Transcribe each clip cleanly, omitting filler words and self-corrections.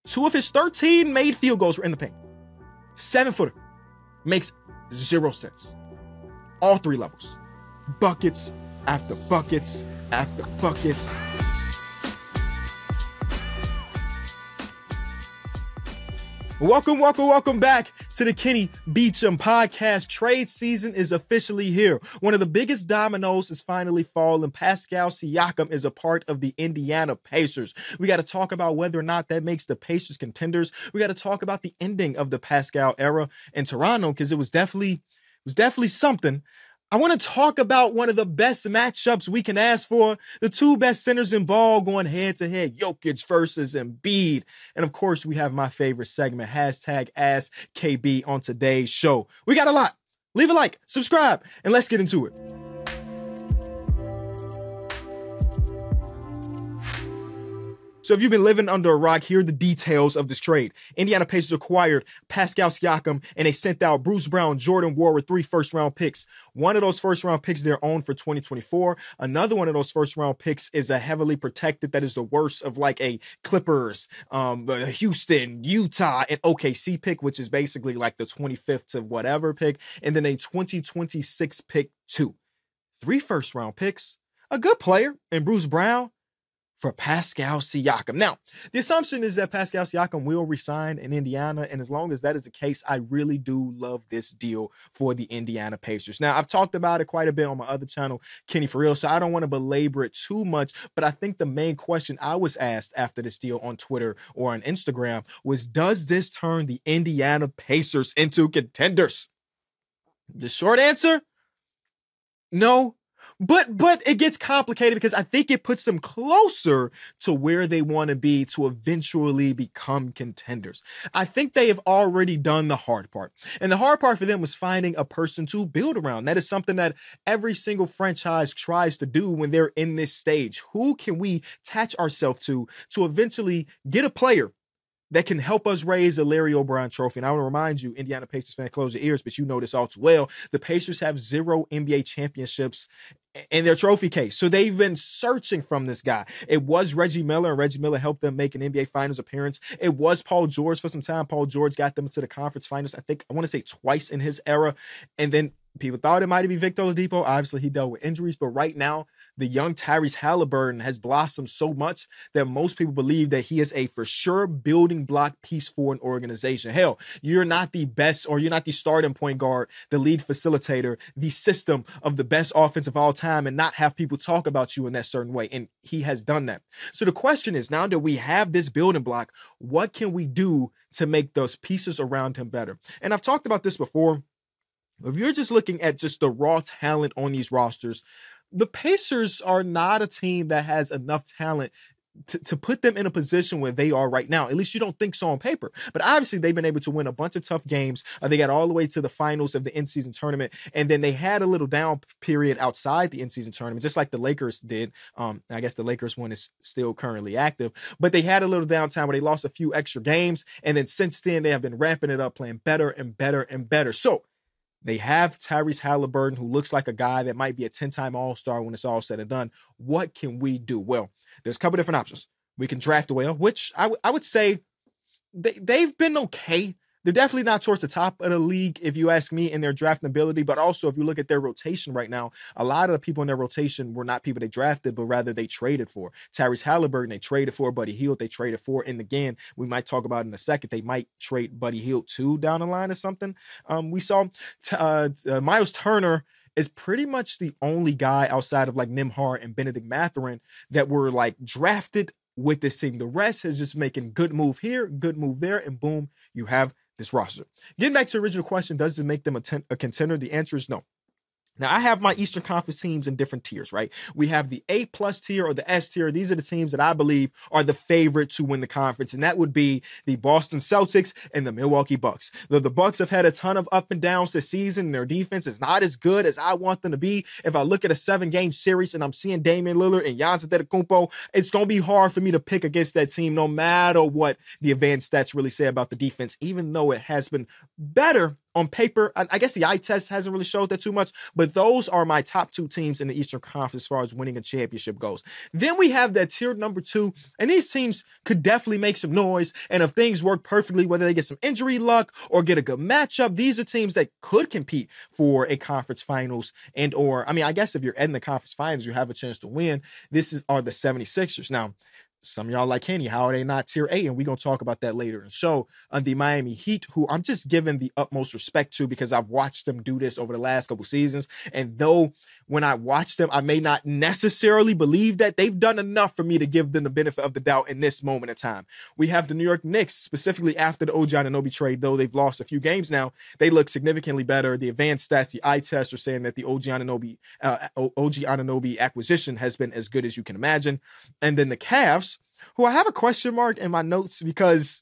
2 of his 13 made field goals were in the paint. 7-footer. Makes 0 sense. All 3 levels. Buckets after buckets after buckets. Welcome back to the Kenny Beecham podcast. Trade season is officially here. One of the biggest dominoes is finally falling. Pascal Siakam is a part of the Indiana Pacers. We got to talk about whether or not that makes the Pacers contenders. We got to talk about the ending of the Pascal era in Toronto, because it was definitely something. I want to talk about one of the best matchups we can ask for. The 2 best centers in ball going head to head. Jokic versus Embiid. And of course, we have my favorite segment, #AskKB on today's show. We got a lot. Leave a like, subscribe, and let's get into it. So if you've been living under a rock, here are the details of this trade. Indiana Pacers acquired Pascal Siakam, and they sent out Bruce Brown, Jordan Ward with 3 first-round picks. One of those first-round picks they're owned for 2024. Another one of those first-round picks is a heavily protected, that is the worst of like a Clippers, Houston, Utah, and OKC pick, which is basically like the 25th to whatever pick, and then a 2026 pick too. 3 first-round picks, a good player, and Bruce Brown for Pascal Siakam. Now, the assumption is that Pascal Siakam will resign in Indiana, and as long as that is the case, I really do love this deal for the Indiana Pacers. Now, I've talked about it quite a bit on my other channel, Kenny For Real, so I don't want to belabor it too much, but I think the main question I was asked after this deal on Twitter or on Instagram was, does this turn the Indiana Pacers into contenders? The short answer, no. But it gets complicated, because I think it puts them closer to where they want to be to eventually become contenders. I think they have already done the hard part. And the hard part for them was finding a person to build around. That is something that every single franchise tries to do when they're in this stage. Who can we attach ourselves to eventually get a player that can help us raise the Larry O'Brien trophy? And I want to remind you, Indiana Pacers fan, close your ears, but you know this all too well. The Pacers have 0 NBA championships in their trophy case. So they've been searching from this guy. It was Reggie Miller, and Reggie Miller helped them make an NBA Finals appearance. It was Paul George for some time. Paul George got them to the conference finals, I want to say twice in his era. And then people thought it might be Victor Oladipo. Obviously, he dealt with injuries. But right now, the young Tyrese Halliburton has blossomed so much that most people believe that he is a for sure building block piece for an organization. Hell, you're not the best, or you're not the starting point guard, the lead facilitator, the system of the best offense of all time, and not have people talk about you in that certain way. And he has done that. So the question is, now that we have this building block, what can we do to make those pieces around him better? And I've talked about this before. If you're just looking at just the raw talent on these rosters, the Pacers are not a team that has enough talent to put them in a position where they are right now. At least you don't think so on paper. But obviously, they've been able to win a bunch of tough games. They got all the way to the finals of the in-season tournament. And then they had a little down period outside the in-season tournament, just like the Lakers did. I guess the Lakers one is still currently active. But they had a little downtime where they lost a few extra games. And then since then, they have been ramping it up, playing better and better and better. So they have Tyrese Halliburton, who looks like a guy that might be a 10-time All-Star when it's all said and done. What can we do? Well, there's a couple different options. We can draft well, which I would say they've been okay. They're definitely not towards the top of the league, if you ask me, in their drafting ability. But also, if you look at their rotation right now, a lot of the people in their rotation were not people they drafted, but rather they traded for. Tyrese Halliburton, they traded for. Buddy Hield, they traded for. And again, we might talk about in a second, they might trade Buddy Hield too down the line or something. We saw Miles Turner is pretty much the only guy outside of like Nembhard and Benedict Mathurin that were like drafted with this team. The rest is just making good move here, good move there, and boom, you have this roster. Getting back to the original question, does it make them a contender? The answer is no. Now, I have my Eastern Conference teams in different tiers, right? We have the A+ tier or the S tier. These are the teams that I believe are the favorite to win the conference, and that would be the Boston Celtics and the Milwaukee Bucks. The Bucks have had a ton of up and downs this season, and their defense is not as good as I want them to be. If I look at a 7-game series and I'm seeing Damian Lillard and Giannis Antetokounmpo, it's going to be hard for me to pick against that team no matter what the advanced stats really say about the defense, even though it has been better on paper, I guess the eye test hasn't really showed that too much, but those are my top 2 teams in the Eastern Conference as far as winning a championship goes. Then we have that tier number 2, and these teams could definitely make some noise, and if things work perfectly, whether they get some injury luck or get a good matchup, these are teams that could compete for a conference finals or, I mean, I guess if you're in the conference finals, you have a chance to win. Are the 76ers. Now, some of y'all like Kenny, how are they not tier A? And we're going to talk about that later in the show. The Miami Heat, who I'm just giving the utmost respect to because I've watched them do this over the last couple seasons. And though when I watch them, I may not necessarily believe that they've done enough for me to give them the benefit of the doubt in this moment in time. We have the New York Knicks, specifically after the OG Anunoby trade, though they've lost a few games now, they look significantly better. The advanced stats, the eye tests are saying that the OG Anunoby acquisition has been as good as you can imagine. And then the Cavs, who I have a question mark in my notes because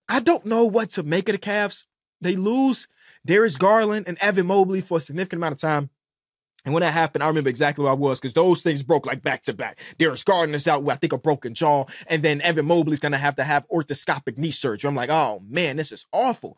I don't know what to make of the Cavs. They lose Darius Garland and Evan Mobley for a significant amount of time. And when that happened, I remember exactly where I was because those things broke like back to back. Darius Garland is out with, I think, a broken jaw. And then Evan Mobley's going to have orthoscopic knee surgery. I'm like, oh, man, this is awful.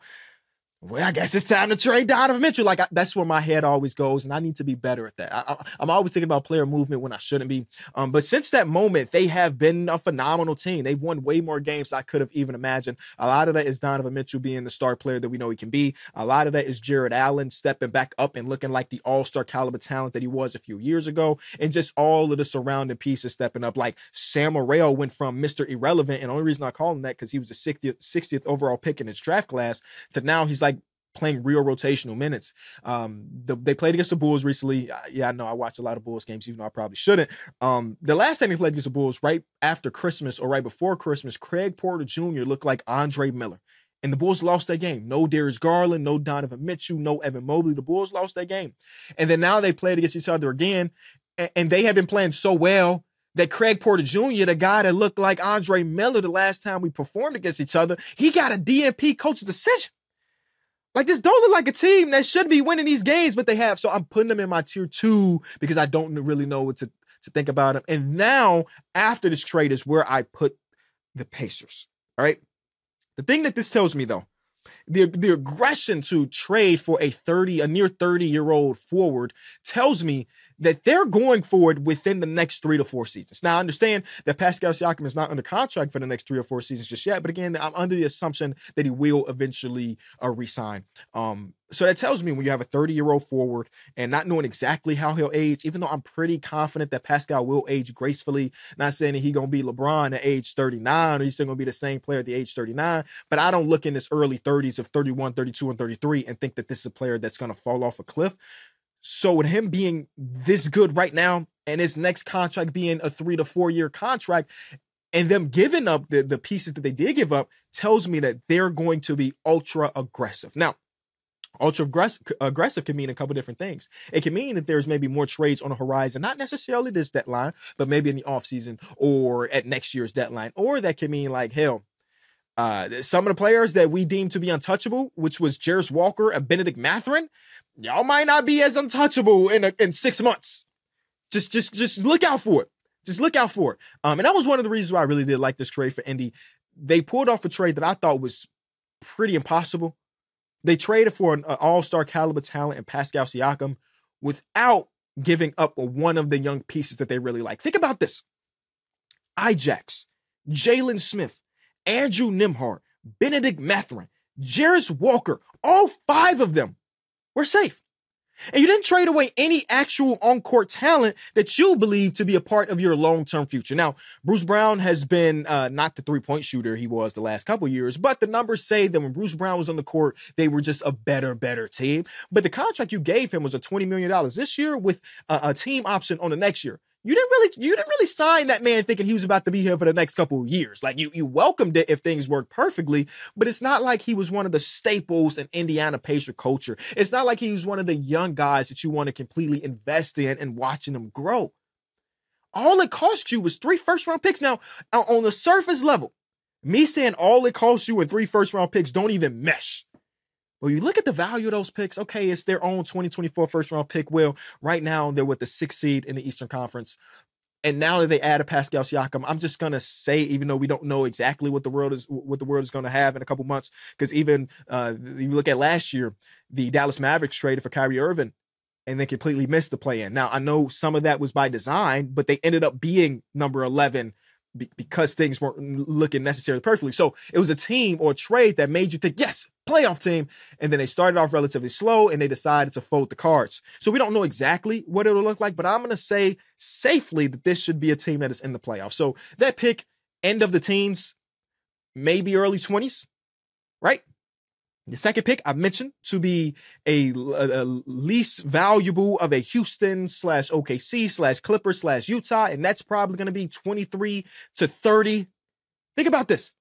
Well, I guess it's time to trade Donovan Mitchell. That's where my head always goes, and I need to be better at that. I'm always thinking about player movement when I shouldn't be. But since that moment, they have been a phenomenal team. They've won way more games than I could have even imagined. A lot of that is Donovan Mitchell being the star player that we know he can be. A lot of that is Jared Allen stepping back up and looking like the all-star caliber talent that he was a few years ago, and just all of the surrounding pieces stepping up. Like Sam Morrell went from Mr. Irrelevant, and the only reason I call him that because he was the 60th overall pick in his draft class, to now he's like playing real rotational minutes. They played against the Bulls recently. Yeah, I know I watched a lot of Bulls games, even though I probably shouldn't. The last time they played against the Bulls, right after Christmas or right before Christmas, Craig Porter Jr. looked like Andre Miller. And the Bulls lost that game. No Darius Garland, no Donovan Mitchell, no Evan Mobley. The Bulls lost that game. And then now they played against each other again, and they had been playing so well that Craig Porter Jr., the guy that looked like Andre Miller the last time we performed against each other, he got a DNP coach's decision. Like, this don't look like a team that should be winning these games, but they have. So I'm putting them in my tier 2 because I don't really know what to think about them. And now, after this trade is where I put the Pacers. All right? The thing that this tells me, though, the aggression to trade for a near 30-year-old forward tells me that they're going forward within the next 3 to 4 seasons. Now, I understand that Pascal Siakam is not under contract for the next 3 or 4 seasons just yet, but again, I'm under the assumption that he will eventually resign. So that tells me when you have a 30-year-old forward and not knowing exactly how he'll age, even though I'm pretty confident that Pascal will age gracefully, not saying that he's going to be LeBron at age 39 or he's still going to be the same player at the age 39, but I don't look in his early 30s of 31, 32, and 33 and think that this is a player that's going to fall off a cliff. So with him being this good right now and his next contract being a 3 to 4 year contract and them giving up the pieces that they did give up tells me that they're going to be ultra aggressive. Now, ultra aggressive can mean a couple different things. It can mean that there's maybe more trades on the horizon, not necessarily this deadline, but maybe in the offseason or at next year's deadline. Or that can mean like, hell, some of the players that we deemed to be untouchable, which was Jarris Walker and Benedict Mathurin, y'all might not be as untouchable in 6 months. Just look out for it. Just look out for it. And that was one of the reasons why I really did like this trade for Indy. They pulled off a trade that I thought was pretty impossible. They traded for an all-star caliber talent in Pascal Siakam without giving up one of the young pieces that they really like. Think about this. Ijax, Jalen Smith, Andrew Nembhard, Benedict Mathurin, Jarris Walker, all 5 of them were safe. And you didn't trade away any actual on-court talent that you believe to be a part of your long-term future. Now, Bruce Brown has been not the three-point shooter he was the last couple years, but the numbers say that when Bruce Brown was on the court, they were just a better team. But the contract you gave him was a $20 million this year with a team option on the next year. You didn't really sign that man thinking he was about to be here for the next couple of years. Like you welcomed it if things worked perfectly, but it's not like he was one of the staples in Indiana Pacer culture. It's not like he was one of the young guys that you want to completely invest in and watching them grow. All it cost you was 3 first-round picks. Now, on the surface level, me saying all it cost you and 3 first-round picks don't even mesh. Well, you look at the value of those picks, okay, it's their own 2024 first-round pick. Well, right now, they're with the 6th seed in the Eastern Conference. And now that they added Pascal Siakam, I'm just gonna say, even though we don't know exactly what the world is going to have in a couple months, because even you look at last year, the Dallas Mavericks traded for Kyrie Irving and they completely missed the play-in. Now, I know some of that was by design, but they ended up being number 11 because things weren't looking necessarily perfectly. So it was a team or a trade that made you think, yes, playoff team. And then they started off relatively slow and they decided to fold the cards. So we don't know exactly what it'll look like, but I'm going to say safely that this should be a team that is in the playoffs. So that pick, end of the teens, maybe early 20s, right? The second pick I mentioned to be a least valuable of a Houston / OKC / Clippers / Utah, and that's probably going to be 23 to 30. Think about this.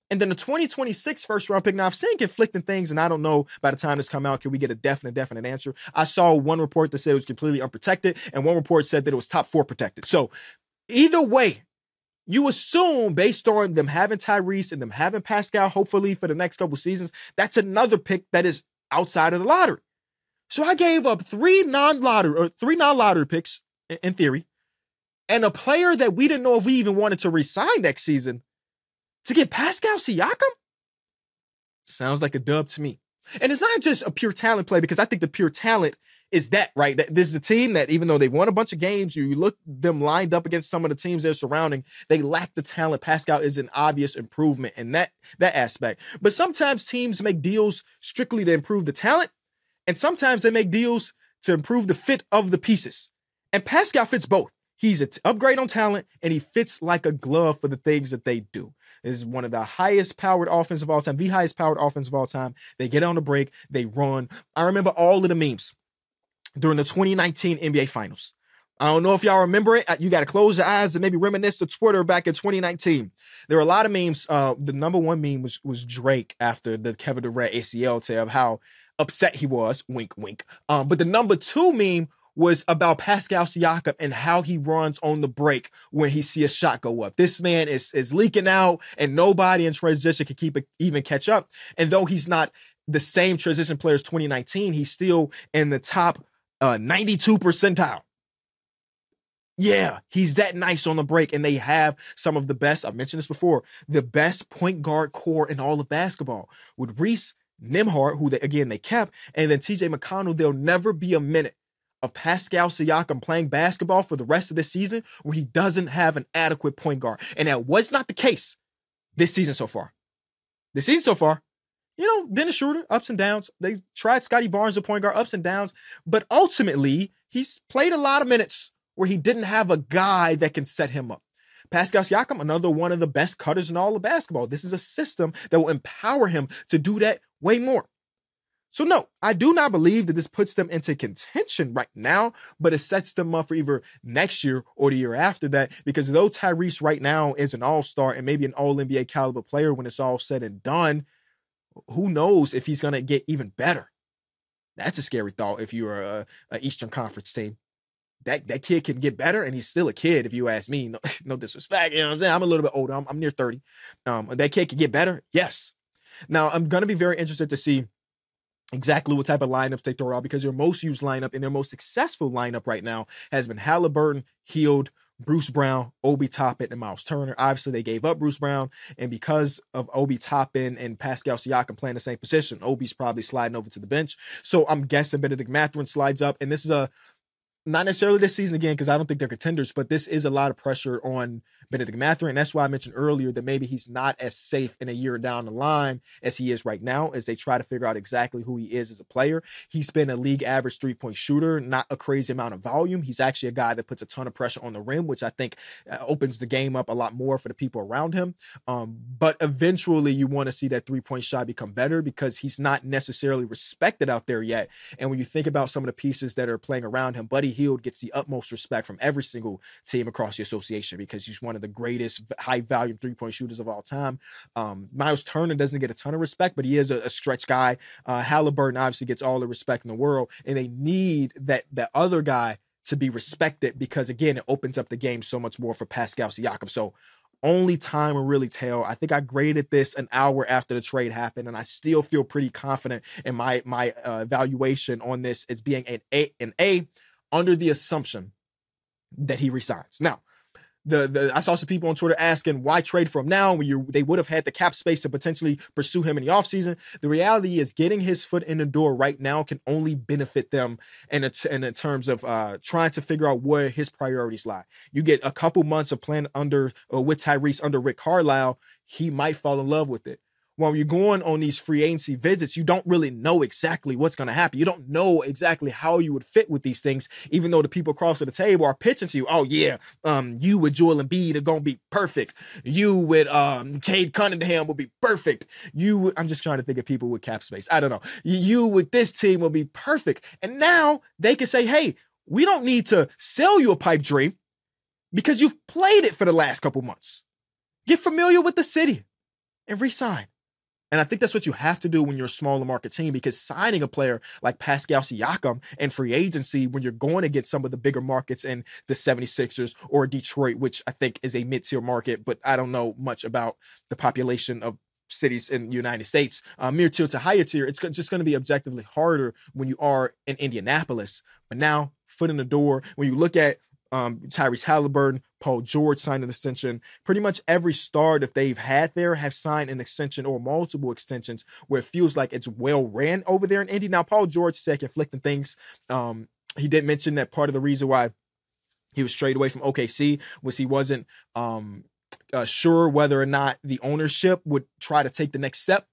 And then the 2026 first round pick. Now, I've seen conflicting things, and I don't know by the time this come out, can we get a definite answer? I saw one report that said it was completely unprotected, and one report said that it was top 4 protected. So either way, you assume based on them having Tyrese and them having Pascal, hopefully for the next couple seasons, that's another pick that is outside of the lottery. So I gave up three non-lottery picks in theory, and a player that we didn't know if we even wanted to resign next season to get Pascal Siakam. Sounds like a dub to me. And it's not just a pure talent play, because I think the pure talent is that, right? That this is a team that, even though they've won a bunch of games, you look them lined up against some of the teams they're surrounding, they lack the talent. Pascal is an obvious improvement in that aspect. But sometimes teams make deals strictly to improve the talent, and sometimes they make deals to improve the fit of the pieces. And Pascal fits both. He's an upgrade on talent, and he fits like a glove for the things that they do. This is one of the highest powered offense of all time, the highest powered offense of all time. They get on the break, they run. I remember all of the memes during the 2019 NBA Finals. I don't know if y'all remember it. You got to close your eyes and maybe reminisce to Twitter back in 2019. There were a lot of memes. The number one meme was Drake after the Kevin Durant ACL tear, of how upset he was. Wink, wink. But the number 2 meme was about Pascal Siakam and how he runs on the break when he see a shot go up. This man is leaking out, and nobody in transition can even catch up. And though he's not the same transition player as 2019, he's still in the top 92 percentile. Yeah, he's that nice on the break, and they have some of the best, I've mentioned this before, the best point guard core in all of basketball. With Reese Nembhard, who they kept, and then TJ McConnell, there'll never be a minute of Pascal Siakam playing basketball for the rest of this season where he doesn't have an adequate point guard. And that was not the case this season so far. Dennis Schroeder, ups and downs. They tried Scotty Barnes, the point guard, ups and downs. But ultimately, he's played a lot of minutes where he didn't have a guy that can set him up. Pascal Siakam, another one of the best cutters in all of basketball. This is a system that will empower him to do that way more. So no, I do not believe that this puts them into contention right now, but it sets them up for either next year or the year after that, because though Tyrese right now is an all-star and maybe an all-NBA caliber player when it's all said and done, who knows if he's going to get even better. That's a scary thought if you're a Eastern Conference team. That kid can get better, and he's still a kid if you ask me. No disrespect, you know what I'm saying? I'm a little bit older. I'm near 30. That kid can get better? Yes. Now, I'm going to be very interested to see exactly what type of lineups they throw out, because their most used lineup and their most successful lineup right now has been Halliburton, Hield, Bruce Brown, Obi Toppin, and Miles Turner. Obviously, they gave up Bruce Brown, and because of Obi Toppin and Pascal Siakam playing the same position, Obi's probably sliding over to the bench. So I'm guessing Benedict Mathurin slides up, and this is not necessarily this season again, because I don't think they're contenders, but this is a lot of pressure on Benedict Mathurin. That's why I mentioned earlier that maybe he's not as safe in a year down the line as he is right now, as they try to figure out exactly who he is as a player. He's been a league average 3-point shooter, not a crazy amount of volume. He's actually a guy that puts a ton of pressure on the rim, which I think opens the game up a lot more for the people around him. But eventually you want to see that 3-point shot become better, because he's not necessarily respected out there yet. And when you think about some of the pieces that are playing around him, Buddy Hield gets the utmost respect from every single team across the association, because he's one of the greatest high volume 3-point shooters of all time. Miles Turner doesn't get a ton of respect, but he is a stretch guy. Halliburton obviously gets all the respect in the world, and they need that other guy to be respected, because again, it opens up the game so much more for Pascal Siakam. So only time will really tell. I think I graded this an hour after the trade happened, and I still feel pretty confident in my evaluation on this as being an A under the assumption that he resigns. Now, I saw some people on Twitter asking why trade for him now when they would have had the cap space to potentially pursue him in the offseason. The reality is getting his foot in the door right now can only benefit them in terms of trying to figure out where his priorities lie. You get a couple months of playing with Tyrese under Rick Carlisle, he might fall in love with it. When you're going on these free agency visits, you don't really know exactly what's going to happen. You don't know exactly how you would fit with these things, even though the people across the table are pitching to you. Oh, yeah, you with Joel Embiid are going to be perfect. You with Cade Cunningham will be perfect. I'm just trying to think of people with cap space. I don't know. You with this team will be perfect. And now they can say, hey, we don't need to sell you a pipe dream because you've played it for the last couple months. Get familiar with the city and re-sign. And I think that's what you have to do when you're a smaller market team, because signing a player like Pascal Siakam in free agency when you're going against some of the bigger markets in the 76ers or Detroit, which I think is a mid-tier market, but I don't know much about the population of cities in the United States, mid-tier to higher tier, it's just going to be objectively harder when you are in Indianapolis. But now, foot in the door, when you look at Tyrese Halliburton, Paul George signed an extension. Pretty much every star that they've had there has signed an extension or multiple extensions where it feels like it's well ran over there in Indy. Now, Paul George said conflicting things. He did mention that part of the reason why he was traded away from OKC was he wasn't sure whether or not the ownership would try to take the next step.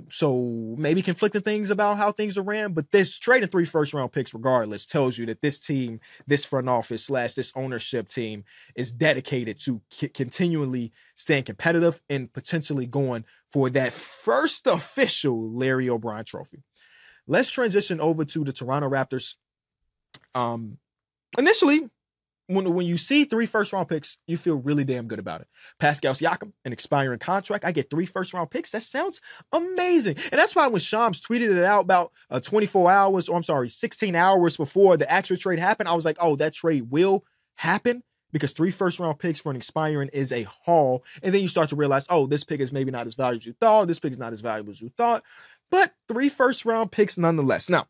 So maybe conflicting things about how things are ran, but this trade and 3 first-round picks regardless tells you that this team, this front office / this ownership team is dedicated to continually staying competitive and potentially going for that first official Larry O'Brien trophy. Let's transition over to the Toronto Raptors. Initially, when you see 3 first-round picks, you feel really damn good about it. Pascal Siakam, an expiring contract. I get 3 first-round picks. That sounds amazing. And that's why when Shams tweeted it out about 16 hours before the actual trade happened, I was like, oh, that trade will happen because 3 first-round picks for an expiring is a haul. And then you start to realize, oh, this pick is maybe not as valuable as you thought. This pick is not as valuable as you thought. But 3 first-round picks nonetheless. Now,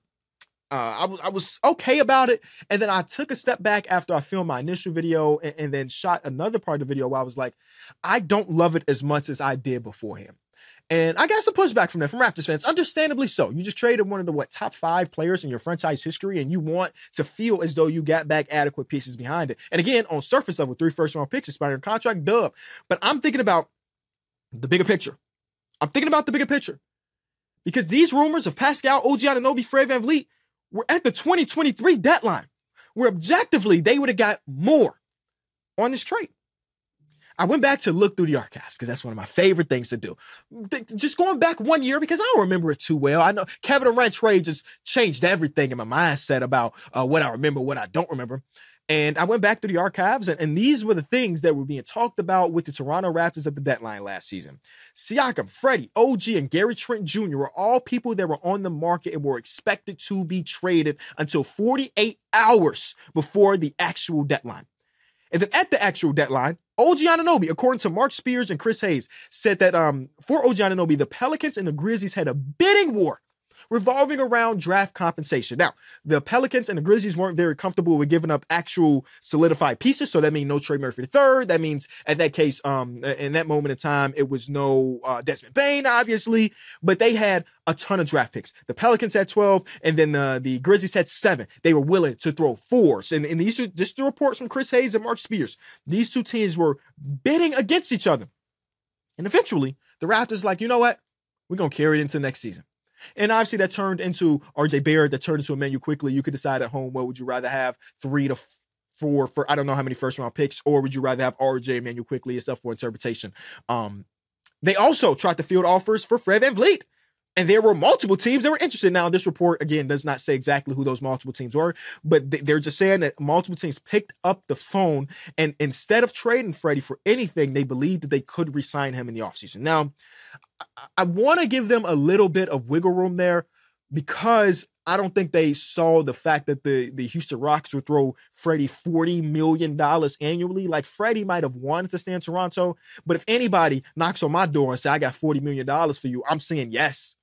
I was okay about it. And then I took a step back after I filmed my initial video and then shot another part of the video where I was like, I don't love it as much as I did beforehand. And I got some pushback from Raptors fans, understandably so. You just traded one of the top 5 players in your franchise history, and you want to feel as though you got back adequate pieces behind it. And again, on surface level, 3 first-round picks, expiring contract, dub. But I'm thinking about the bigger picture. Because these rumors of Pascal, OG Anunoby, Fred VanVleet, we're at the 2023 deadline, where objectively they would have got more on this trade. I went back to look through the archives because that's one of my favorite things to do. Just going back 1 year because I don't remember it too well. I know Kevin Durant trade just changed everything in my mindset about what I remember, what I don't remember. And I went back to the archives, and these were the things that were being talked about with the Toronto Raptors at the deadline last season. Siakam, Freddie, OG, and Gary Trent Jr. were all people that were on the market and were expected to be traded until 48 hours before the actual deadline. And then at the actual deadline, OG Anunoby, according to Mark Spears and Chris Hayes, said that for OG Anunoby, the Pelicans and the Grizzlies had a bidding war revolving around draft compensation. Now, the Pelicans and the Grizzlies weren't very comfortable with giving up actual solidified pieces, so that means no Trey Murphy III. That means, at that case, in that moment in time, it was no Desmond Bane, obviously, but they had a ton of draft picks. The Pelicans had 12, and then the Grizzlies had 7. They were willing to throw 4s. And these are just the reports from Chris Hayes and Mark Spears. These two teams were bidding against each other. And eventually, the Raptors like, you know what? We're going to carry it into next season. And obviously that turned into RJ Barrett, that turned into a menu quickly. You could decide at home, what would you rather have, 3 to 4 for I don't know how many first round picks, or would you rather have RJ and menu quickly? It's up for interpretation. They also tried to field offers for Fred VanVleet. And there were multiple teams that were interested. Now, this report, again, does not say exactly who those multiple teams were, but they're just saying that multiple teams picked up the phone, and instead of trading Freddie for anything, they believed that they could re-sign him in the offseason. Now, I want to give them a little bit of wiggle room there because I don't think they saw the fact that the Houston Rockets would throw Freddie $40 million annually. Like, Freddie might have wanted to stay in Toronto, but if anybody knocks on my door and say, I got $40 million for you, I'm saying yes.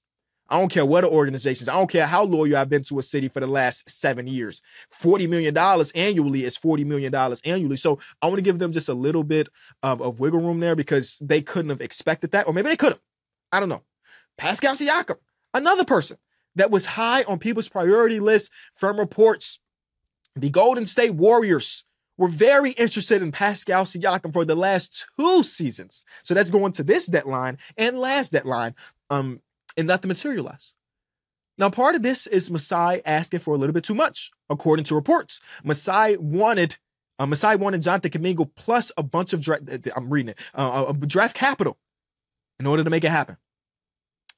I don't care what the organizations. I don't care how loyal I've been to a city for the last 7 years. $40 million annually is $40 million annually. So I want to give them just a little bit of wiggle room there because they couldn't have expected that. Or maybe they could have. I don't know. Pascal Siakam, another person that was high on people's priority list from reports. The Golden State Warriors were very interested in Pascal Siakam for the last 2 seasons. So that's going to this deadline and last deadline, and nothing materialized. Now, part of this is Masai asking for a little bit too much, according to reports. Masai wanted Jonathan Kuminga plus a bunch of draft capital in order to make it happen.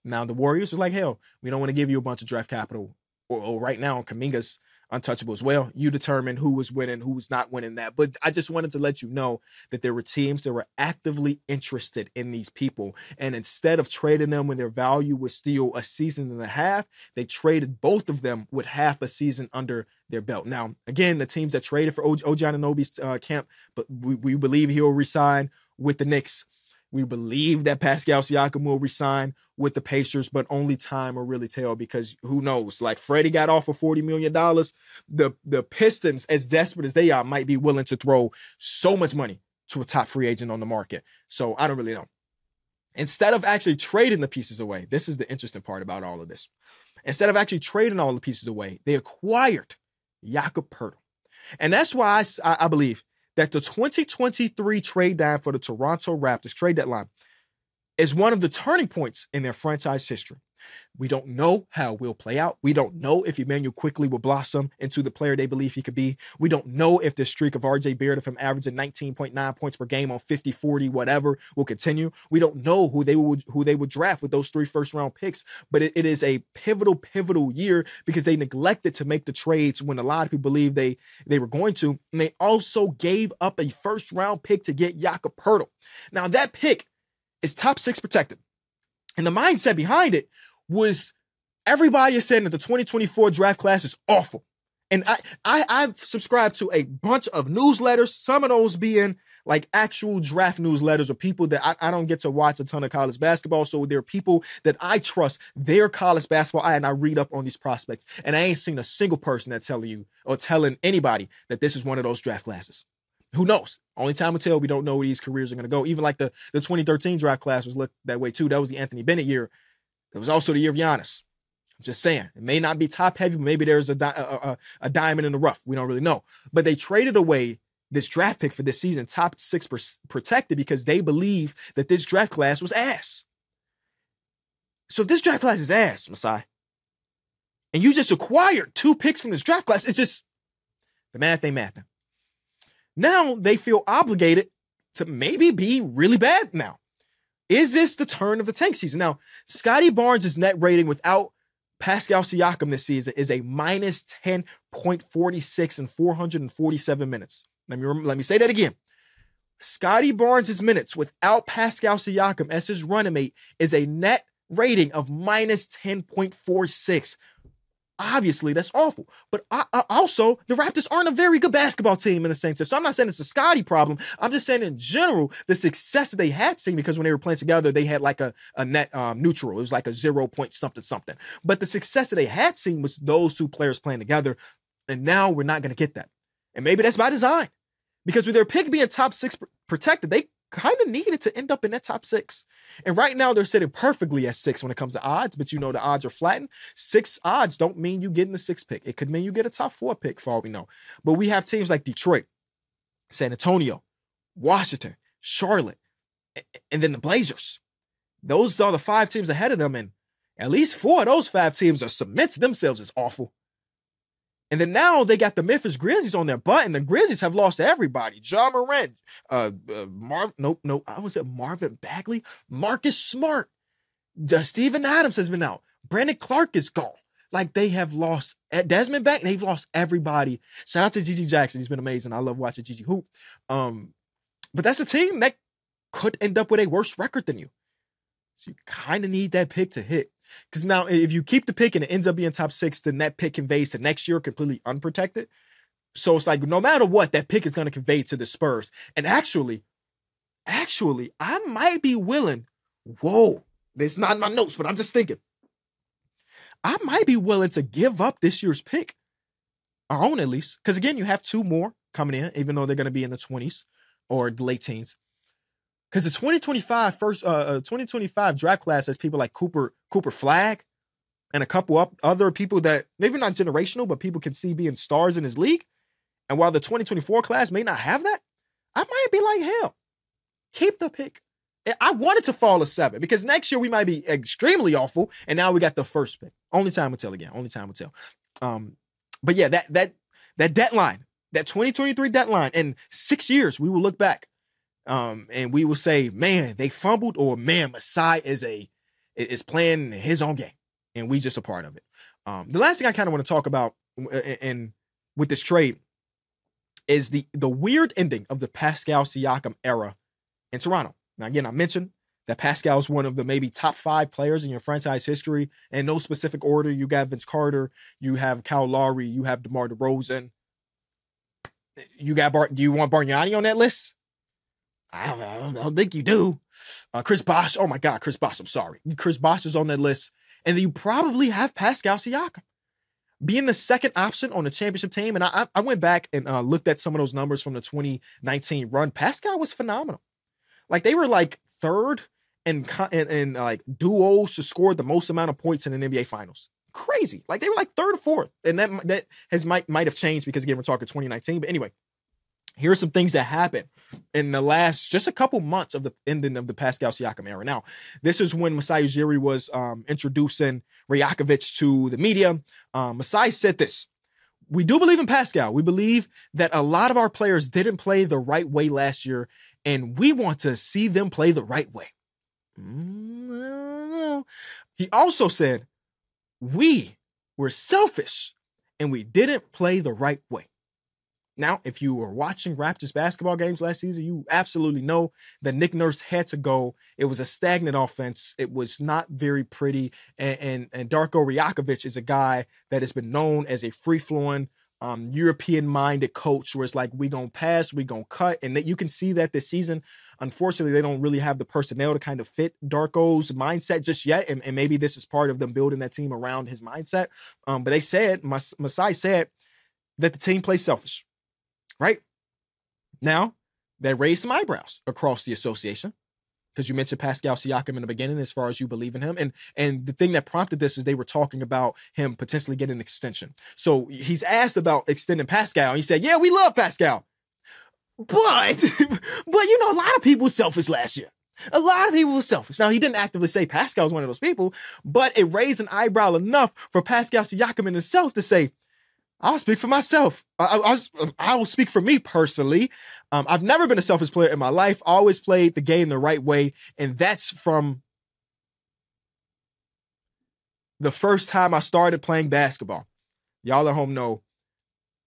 Now, the Warriors were like, hell, we don't want to give you a bunch of draft capital. Or right now, Kuminga's untouchable as well. You determine who was winning, who was not winning that. But I just wanted to let you know that there were teams that were actively interested in these people. And instead of trading them when their value was still a season and a half, they traded both of them with half a season under their belt. Now, again, the teams that traded for OG Anunoby's camp, but we believe he'll resign with the Knicks. We believe that Pascal Siakam will resign with the Pacers, but only time will really tell because who knows? Like Freddie got off for $40 million. The Pistons, as desperate as they are, might be willing to throw so much money to a top free agent on the market. So I don't really know. Instead of actually trading the pieces away, this is the interesting part about all of this. Instead of actually trading all the pieces away, they acquired Jakob Poeltl. And that's why I believe that the 2023 trade deadline for the Toronto Raptors trade deadline is one of the turning points in their franchise history. We don't know how it will play out. We don't know if Emmanuel quickly will blossom into the player they believe he could be. We don't know if the streak of RJ Barrett from averaging 19.9 points per game on 50, 40, whatever will continue. We don't know who they would draft with those 3 first-round picks, but it is a pivotal year because they neglected to make the trades when a lot of people believe they were going to, and they also gave up a first-round pick to get Jakob Poeltl. Now, that pick is top 6 protected, and the mindset behind it was everybody is saying that the 2024 draft class is awful. And I've subscribed to a bunch of newsletters, some of those being like actual draft newsletters of people that I don't get to watch a ton of college basketball. So there are people that I trust their college basketball and I read up on these prospects. And I ain't seen a single person that telling you or telling anybody that this is one of those draft classes. Who knows? Only time will tell. We don't know where these careers are going to go. Even like the 2013 draft class was looked that way too. That was the Anthony Bennett year. It was also the year of Giannis. I'm just saying. It may not be top heavy, but maybe there's a diamond in the rough. We don't really know. But they traded away this draft pick for this season, top 6 protected, because they believe that this draft class was ass. So if this draft class is ass, Masai, and you just acquired 2 picks from this draft class, it's just the math ain't mathing. Now they feel obligated to maybe be really bad now. Is this the turn of the tank season? Now, Scottie Barnes' net rating without Pascal Siakam this season is a minus 10.46 in 447 minutes. Let me say that again. Scottie Barnes' minutes without Pascal Siakam as his running mate is a net rating of minus 10.46. Obviously, that's awful. But also, the Raptors aren't a very good basketball team in the same sense. So I'm not saying it's a Scottie problem. I'm just saying in general, the success that they had seen, because when they were playing together, they had like a net neutral. It was like a 0 point something. But the success that they had seen was those 2 players playing together. And now we're not going to get that. And maybe that's by design. Because with their pick being top 6 protected, they kind of needed to end up in that top 6. And right now they're sitting perfectly at 6 when it comes to odds, but you know the odds are flattened. 6 odds don't mean you getting the 6th pick. It could mean you get a top 4 pick for all we know. But we have teams like Detroit, San Antonio, Washington, Charlotte, and then the Blazers. Those are the 5 teams ahead of them, and at least 4 of those 5 teams are cemented themselves as awful. And then now they got the Memphis Grizzlies on their butt, and the Grizzlies have lost everybody. Ja Morant, Marvin Bagley, Marcus Smart, Steven Adams has been out. Brandon Clark is gone. Like they have lost Desmond Back. They've lost everybody. Shout out to Gigi Jackson. He's been amazing. I love watching Gigi hoop. But that's a team that could end up with a worse record than you. So you kind of need that pick to hit. Because now if you keep the pick and it ends up being top 6, then that pick conveys to next year completely unprotected. So it's like no matter what, that pick is going to convey to the Spurs. And actually, I might be willing. Whoa, it's not in my notes, but I'm just thinking. I might be willing to give up this year's pick, our own at least, because again, you have 2 more coming in, even though they're going to be in the 20s or the late teens. Because the 2025 draft class has people like Cooper Flag and a couple other people that maybe not generational, but people can see being stars in his league. And while the 2024 class may not have that, I might be like, hell, keep the pick. I want it to fall to 7 because next year we might be extremely awful. And now we got the first pick. Only time will tell again. Only time will tell. But yeah, that deadline, that 2023 deadline, in 6 years, we will look back and we will say, man, they fumbled, or man, Masai is playing his own game. And we just a part of it. The last thing I kind of want to talk about and with this trade is the weird ending of the Pascal Siakam era in Toronto. Now, again, I mentioned that Pascal is one of the maybe top 5 players in your franchise history. In no specific order, you got Vince Carter, you have Kyle Lowry, you have DeMar DeRozan. You got do you want Bargnani on that list? I don't think you do. Chris Bosh. Oh my God, Chris Bosh. I'm sorry. Chris Bosh is on that list. And then you probably have Pascal Siakam being the second option on the championship team. And I went back and looked at some of those numbers from the 2019 run. Pascal was phenomenal. Like, they were like third and like duos to score the most amount of points in an NBA Finals. Crazy. Like, they were like third or fourth. And that might have changed because, again, we're talking 2019. But anyway, here are some things that happened in the last just a couple months of the ending of the Pascal Siakam era. Now, this is when Masai Ujiri was introducing Rajakovic to the media. Masai said this: "We do believe in Pascal. We believe that a lot of our players didn't play the right way last year, and we want to see them play the right way." I don't know. He also said, "We were selfish, and we didn't play the right way." Now, if you were watching Raptors basketball games last season, you absolutely know that Nick Nurse had to go. It was a stagnant offense. It was not very pretty. And Darko Rajakovic is a guy that has been known as a free-flowing, European-minded coach where it's like, we going to pass, we going to cut. And that you can see that this season. Unfortunately, they don't really have the personnel to kind of fit Darko's mindset just yet. And maybe this is part of them building that team around his mindset. But they said, Masai said that the team plays selfish. Right? Now, that raised some eyebrows across the association because you mentioned Pascal Siakam in the beginning as far as you believe in him. And the thing that prompted this is they were talking about him potentially getting an extension. So he's asked about extending Pascal. And he said, yeah, we love Pascal. But you know, a lot of people were selfish last year. A lot of people were selfish. Now, he didn't actively say Pascal was one of those people, but it raised an eyebrow enough for Pascal Siakam in himself to say, I'll speak for myself. I will speak for me personally. I've never been a selfish player in my life. I always played the game the right way. And that's from the first time I started playing basketball. Y'all at home know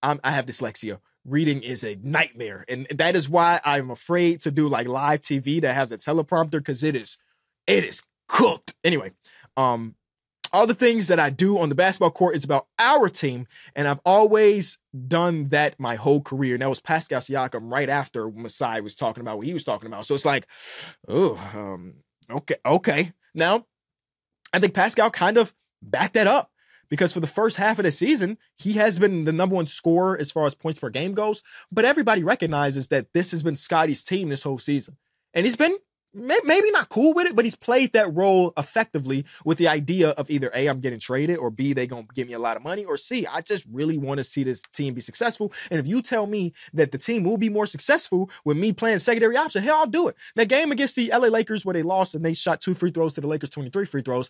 I have dyslexia. Reading is a nightmare. And that is why I'm afraid to do like live TV that has a teleprompter, because it is cooked. Anyway, all the things that I do on the basketball court is about our team, and I've always done that my whole career. And that was Pascal Siakam right after Masai was talking about what he was talking about. So it's like, okay. Now, I think Pascal kind of backed that up because for the first half of the season, he has been the number 1 scorer as far as points per game goes. But everybody recognizes that this has been Scotty's team this whole season. And he's been maybe not cool with it, but he's played that role effectively with the idea of either A, I'm getting traded, or B, they going to give me a lot of money, or C, I just really want to see this team be successful. And if you tell me that the team will be more successful with me playing secondary option, hell, I'll do it. That game against the LA Lakers where they lost and they shot 2 free throws to the Lakers, 23 free throws,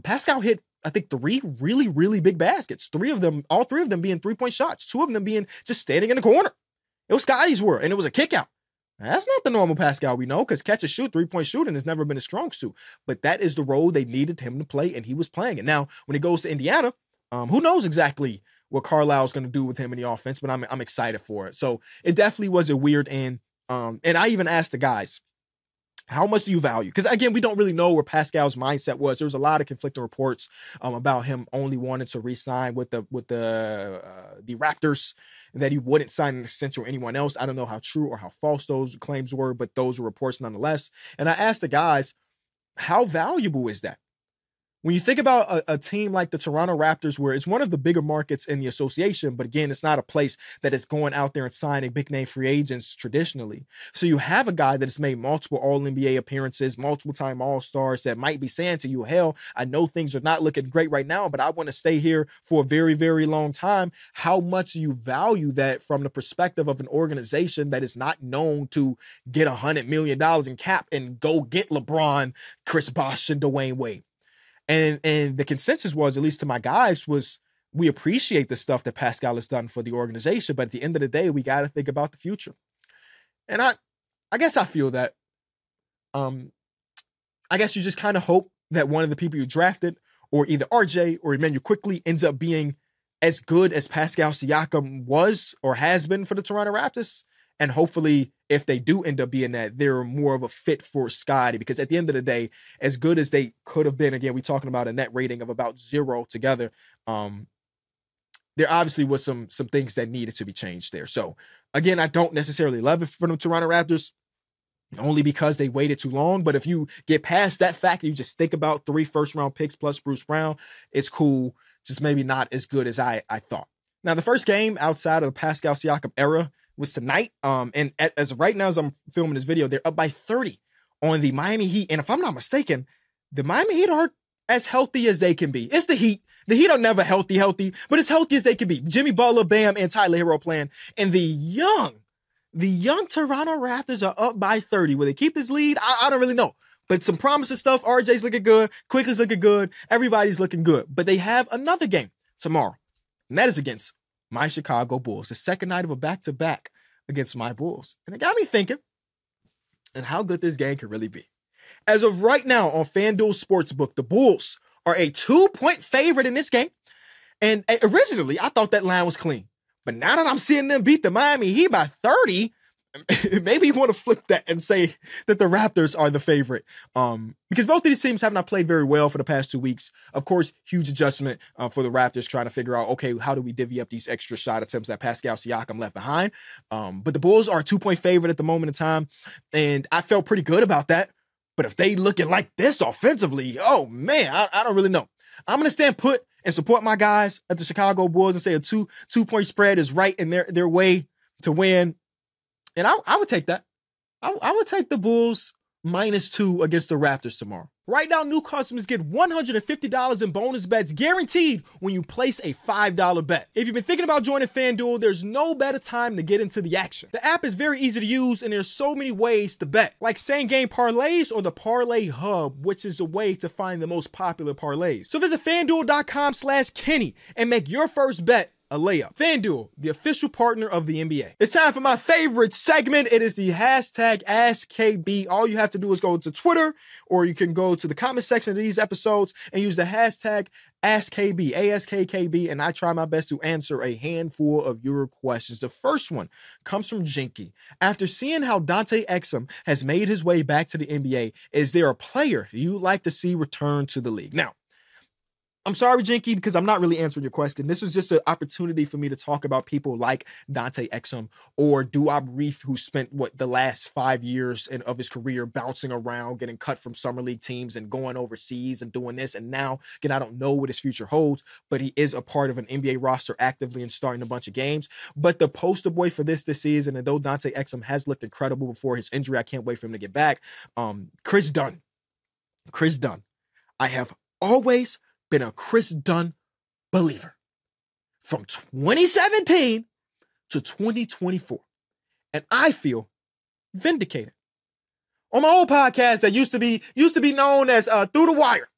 Pascal hit, I think, 3 really, really big baskets. All three of them being 3-point shots, 2 of them being just standing in the corner. It was Scotty's work, and it was a kick out. That's not the normal Pascal we know, because catch and shoot, 3-point shooting has never been a strong suit. But that is the role they needed him to play, and he was playing it. Now, when he goes to Indiana, who knows exactly what Carlisle's going to do with him in the offense, but I'm excited for it. So it definitely was a weird end. And I even asked the guys, how much do you value? Because, again, we don't really know where Pascal's mindset was. There was a lot of conflicting reports about him only wanting to re-sign with the Raptors, and that he wouldn't sign an extension or anyone else. I don't know how true or how false those claims were, but those were reports nonetheless. And I asked the guys, how valuable is that? When you think about a team like the Toronto Raptors, where it's one of the bigger markets in the association, but again, it's not a place that is going out there and signing big name free agents traditionally. So you have a guy that has made multiple All-NBA appearances, multiple time All-Stars that might be saying to you, hell, I know things are not looking great right now, but I want to stay here for a very, very long time. How much you value that from the perspective of an organization that is not known to get $100 million in cap and go get LeBron, Chris Bosh, and Dwayne Wade. And the consensus was, at least to my guys, was we appreciate the stuff that Pascal has done for the organization, but at the end of the day, we got to think about the future. And I guess I feel that. I guess you just kind of hope that one of the people you drafted, or either RJ or Emmanuel Quickly, ends up being as good as Pascal Siakam was or has been for the Toronto Raptors. And hopefully, if they do end up being that, they're more of a fit for Scottie. Because at the end of the day, as good as they could have been, again, we're talking about a net rating of about 0 together. There obviously was some things that needed to be changed there. So, again, I don't necessarily love it for the Toronto Raptors, only because they waited too long. But if you get past that fact, you just think about 3 first-round picks plus Bruce Brown, it's cool. Just maybe not as good as I thought. Now, the first game outside of the Pascal Siakam era was tonight. And as of right now, as I'm filming this video, they're up by 30 on the Miami Heat. And if I'm not mistaken, the Miami Heat are as healthy as they can be. It's the Heat. The Heat are never healthy, but as healthy as they can be. Jimmy Butler, Bam, and Tyler Hero playing. And the young Toronto Raptors are up by 30. Will they keep this lead? I don't really know. But some promising stuff. RJ's looking good. Quickly's looking good. Everybody's looking good. But they have another game tomorrow. And that is against my Chicago Bulls, the second night of a back-to-back against my Bulls. And it got me thinking and how good this game could really be. As of right now on FanDuel Sportsbook, the Bulls are a 2-point favorite in this game. And originally, I thought that line was clean. But now that I'm seeing them beat the Miami Heat by 30, maybe you want to flip that and say that the Raptors are the favorite. Because both of these teams have not played very well for the past 2 weeks. Of course, huge adjustment for the Raptors trying to figure out, okay, how do we divvy up these extra shot attempts that Pascal Siakam left behind? But the Bulls are a 2-point favorite at the moment in time. And I felt pretty good about that. But if they looking like this offensively, oh man, I don't really know. I'm going to stand put and support my guys at the Chicago Bulls and say a two-point spread is right in their way to win. And I would take that. I would take the Bulls -2 against the Raptors tomorrow. Right now, new customers get $150 in bonus bets guaranteed when you place a $5 bet. If you've been thinking about joining FanDuel, there's no better time to get into the action. The app is very easy to use and there's so many ways to bet, like same-game parlays or the Parlay Hub, which is a way to find the most popular parlays. So visit FanDuel.com/Kenny and make your first bet a layup. FanDuel, the official partner of the NBA. It's time for my favorite segment. It is the hashtag AskKB. All you have to do is go to Twitter, or you can go to the comment section of these episodes and use the hashtag AskKB, ASKKB, and I try my best to answer a handful of your questions. The first one comes from Jinky. After seeing how Dante Exum has made his way back to the NBA, is there a player you'd like to see return to the league? Now, I'm sorry, Jinky, because I'm not really answering your question. This is just an opportunity for me to talk about people like Dante Exum or Duab Reith, who spent, the last 5 years of his career bouncing around, getting cut from summer league teams and going overseas and doing this. And now, again, I don't know what his future holds, but he is a part of an NBA roster actively and starting a bunch of games. But the poster boy for this season, and though Dante Exum has looked incredible before his injury, I can't wait for him to get back. Chris Dunn. I have always been a Chris Dunn believer from 2017 to 2024. And I feel vindicated. On my old podcast that used to be known as Through the Wire,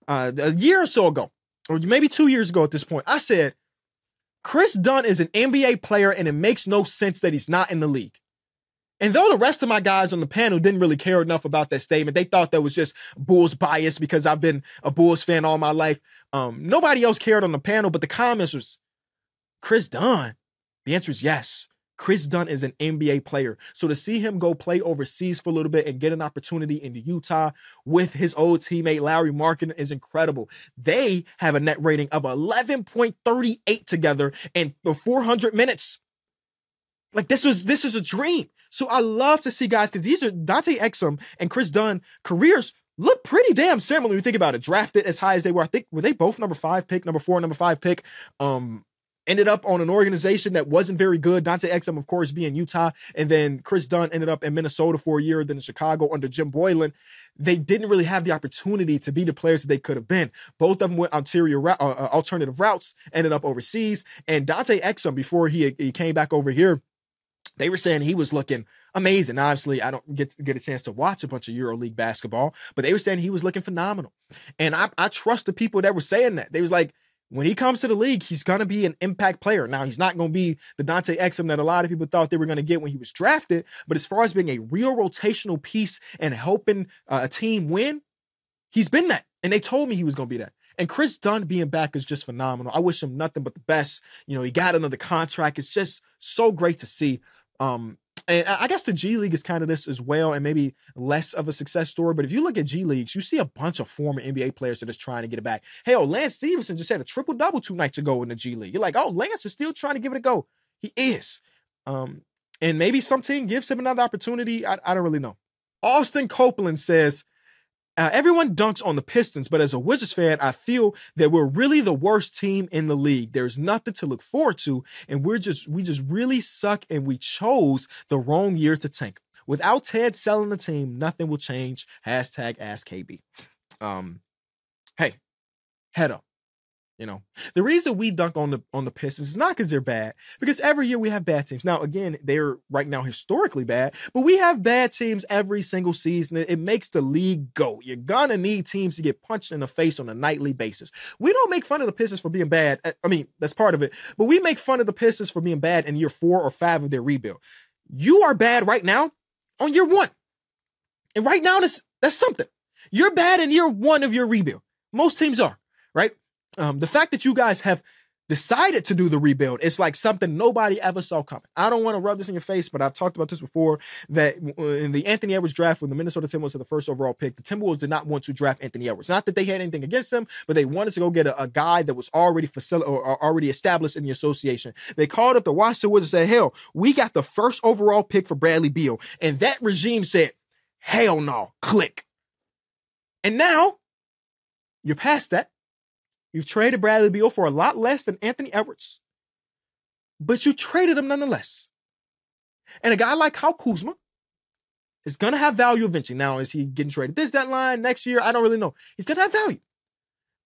a year or so ago, or maybe 2 years ago at this point, I said, Chris Dunn is an NBA player and it makes no sense that he's not in the league. And though the rest of my guys on the panel didn't really care enough about that statement, they thought that was just Bulls bias because I've been a Bulls fan all my life. Nobody else cared on the panel, but the comments was, Chris Dunn? The answer is yes. Chris Dunn is an NBA player. So to see him go play overseas for a little bit and get an opportunity in Utah with his old teammate Larry Markin is incredible. They have a net rating of 11.38 together in the 400 minutes. Like this is a dream. So I love to see guys, because these are Dante Exum and Chris Dunn careers look pretty damn similar when you think about it. Drafted as high as they were. I think, were they both number 5 pick, number 4, number 5 pick? Ended up on an organization that wasn't very good. Dante Exum, of course, being Utah. And then Chris Dunn ended up in Minnesota for a year, then in Chicago under Jim Boylan. They didn't really have the opportunity to be the players that they could have been. Both of them went alternative routes, ended up overseas. And Dante Exum, before he came back over here, they were saying he was looking amazing. Obviously, I don't get a chance to watch a bunch of EuroLeague basketball, but they were saying he was looking phenomenal. And I trust the people that were saying that. They was like, when he comes to the league, he's going to be an impact player. Now, he's not going to be the Dante Exum that a lot of people thought they were going to get when he was drafted, but as far as being a real rotational piece and helping a team win, he's been that. And they told me he was going to be that. And Chris Dunn being back is just phenomenal. I wish him nothing but the best. You know, he got another contract. It's just so great to see. And I guess the G League is kind of this as well, and maybe less of a success story. But if you look at G Leagues, you see a bunch of former NBA players that are just trying to get it back. Hell, Lance Stevenson just had a triple-double 2 nights ago in the G League. You're like, oh, Lance is still trying to give it a go. He is. And maybe some team gives him another opportunity. I don't really know. Austin Copeland says, everyone dunks on the Pistons, but as a Wizards fan, I feel that we're really the worst team in the league. There's nothing to look forward to, and we just really suck, and we chose the wrong year to tank. Without Ted selling the team, nothing will change. Hashtag Ask KB. Hey, head up. You know, the reason we dunk on the Pistons is not because they're bad, because every year we have bad teams. Now, again, they're right now historically bad, but we have bad teams every single season. It makes the league go. You're going to need teams to get punched in the face on a nightly basis. We don't make fun of the Pistons for being bad. I mean, that's part of it, but we make fun of the Pistons for being bad in year 4 or 5 of their rebuild. You are bad right now on year 1. And right now, that's something. You're bad in year 1 of your rebuild. Most teams are, right? The fact that you guys have decided to do the rebuild, it's like something nobody ever saw coming. I don't want to rub this in your face, but I've talked about this before, that in the Anthony Edwards draft, when the Minnesota Timberwolves had the first overall pick, the Timberwolves did not want to draft Anthony Edwards. Not that they had anything against him, but they wanted to go get a guy that was already already established in the association. They called up the Washington Wizards and said, hell, we got the first overall pick for Bradley Beal. And that regime said, hell no, click. And now you're past that. You've traded Bradley Beal for a lot less than Anthony Edwards, but you traded him nonetheless. And a guy like Kyle Kuzma is going to have value eventually. Now, is he getting traded this deadline, next year? I don't really know. He's going to have value.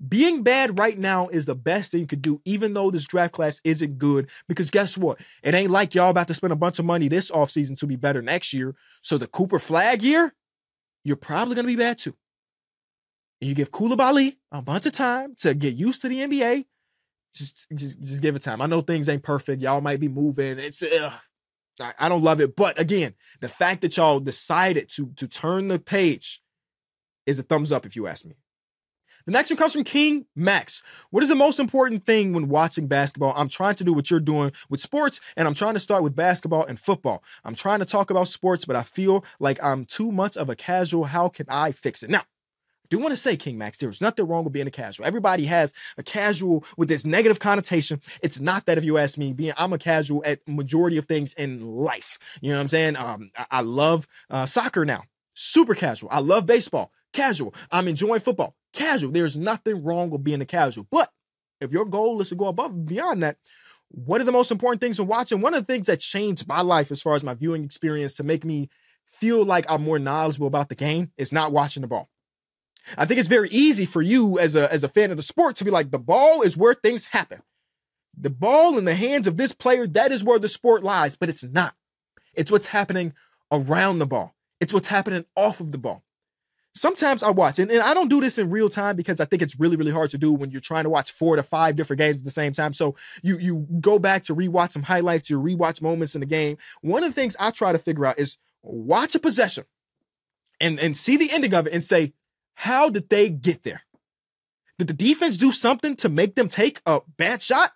Being bad right now is the best thing you could do, even though this draft class isn't good, because guess what? It ain't like y'all about to spend a bunch of money this offseason to be better next year. So the Cooper Flag year, you're probably going to be bad too. And you give Koulibaly a bunch of time to get used to the NBA. Just give it time. I know things ain't perfect. Y'all might be moving. I don't love it. But again, the fact that y'all decided to turn the page is a thumbs up if you ask me. The next one comes from King Max. What is the most important thing when watching basketball? I'm trying to do what you're doing with sports, and I'm trying to start with basketball and football. I'm trying to talk about sports, but I feel like I'm too much of a casual. How can I fix it? Now, I do want to say, King Max, there's nothing wrong with being a casual. Everybody has a casual with this negative connotation. It's not that, if you ask me. I'm a casual at majority of things in life. You know what I'm saying? I love soccer now. Super casual. I love baseball. Casual. I'm enjoying football. Casual. There's nothing wrong with being a casual. But if your goal is to go above and beyond that, what are the most important things in watching? One of the things that changed my life as far as my viewing experience to make me feel like I'm more knowledgeable about the game is not watching the ball. I think it's very easy for you as a fan of the sport to be like, the ball is where things happen. The ball in the hands of this player, that is where the sport lies, but it's not. It's what's happening around the ball. It's what's happening off of the ball. Sometimes I watch, and I don't do this in real time because I think it's really, really hard to do when you're trying to watch 4 to 5 different games at the same time. So you go back to rewatch some highlights, you rewatch moments in the game. One of the things I try to figure out is watch a possession and see the ending of it and say, how did they get there? Did the defense do something to make them take a bad shot?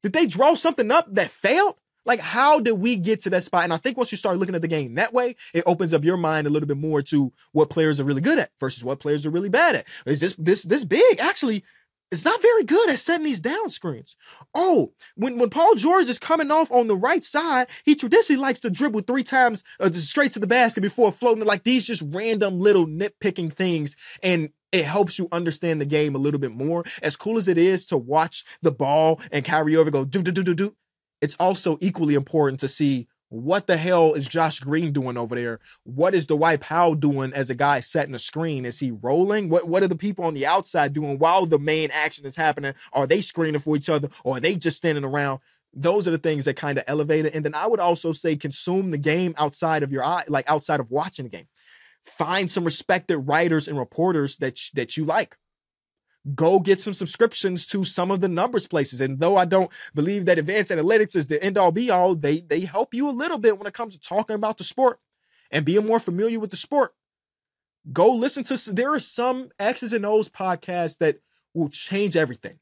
Did they draw something up that failed? Like, how did we get to that spot? And I think once you start looking at the game that way, it opens up your mind a little bit more to what players are really good at versus what players are really bad at. Is this big? Actually, is not very good at setting these down screens. Oh, when Paul George is coming off on the right side, he traditionally likes to dribble 3 times straight to the basket before floating, like these just random little nitpicking things. And it helps you understand the game a little bit more. As cool as it is to watch the ball and Kyrie Irving go do, it's also equally important to see what the hell is Josh Green doing over there? What is Dwight Powell doing as a guy setting a screen? Is he rolling? What are the people on the outside doing while the main action is happening? Are they screening for each other, or are they just standing around? Those are the things that kind of elevate it. And then I would also say consume the game outside of your eye, like outside of watching the game. Find some respected writers and reporters that you like. Go get some subscriptions to some of the numbers places. And though I don't believe that advanced analytics is the end all be all, they help you a little bit when it comes to talking about the sport and being more familiar with the sport. Go listen to, there are some X's and O's podcasts that will change everything.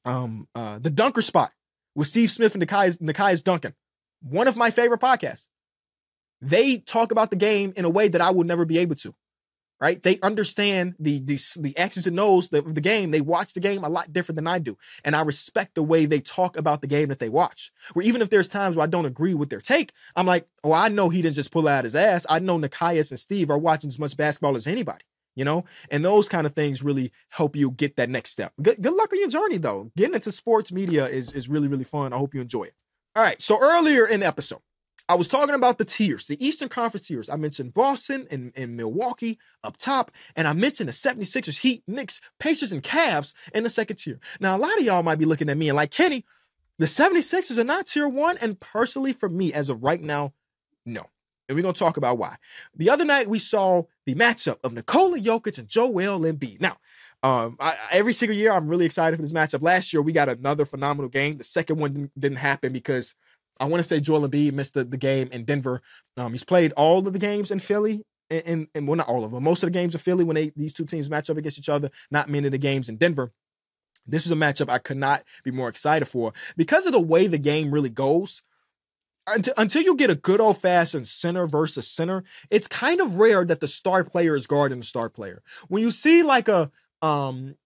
The Dunker Spot with Steve Smith and Nikias Duncan, one of my favorite podcasts. They talk about the game in a way that I would never be able to. Right? They understand the X's and O's of the game. They watch the game a lot different than I do. And I respect the way they talk about the game that they watch. Where even if there's times where I don't agree with their take, I'm like, oh, I know he didn't just pull out his ass. I know Nikias and Steve are watching as much basketball as anybody, you know? And those kind of things really help you get that next step. Good luck on your journey, though. Getting into sports media is really, really fun. I hope you enjoy it. All right, so earlier in the episode, I was talking about the tiers, the Eastern Conference tiers. I mentioned Boston and Milwaukee up top, and I mentioned the 76ers, Heat, Knicks, Pacers, and Cavs in the second tier. Now, a lot of y'all might be looking at me and like, Kenny, the 76ers are not tier 1, and personally for me, as of right now, no. And we're going to talk about why. The other night, we saw the matchup of Nikola Jokic and Joel Embiid. Now, every single year, I'm really excited for this matchup. Last year, we got another phenomenal game. The second one didn't happen because I want to say Joel Embiid missed the game in Denver. He's played all of the games in Philly, and well, not all of them. Most of the games in Philly when these two teams match up against each other, not many of the games in Denver. This is a matchup I could not be more excited for because of the way the game really goes. Until you get a good old-fashioned center versus center, it's kind of rare that the star player is guarding the star player. When you see like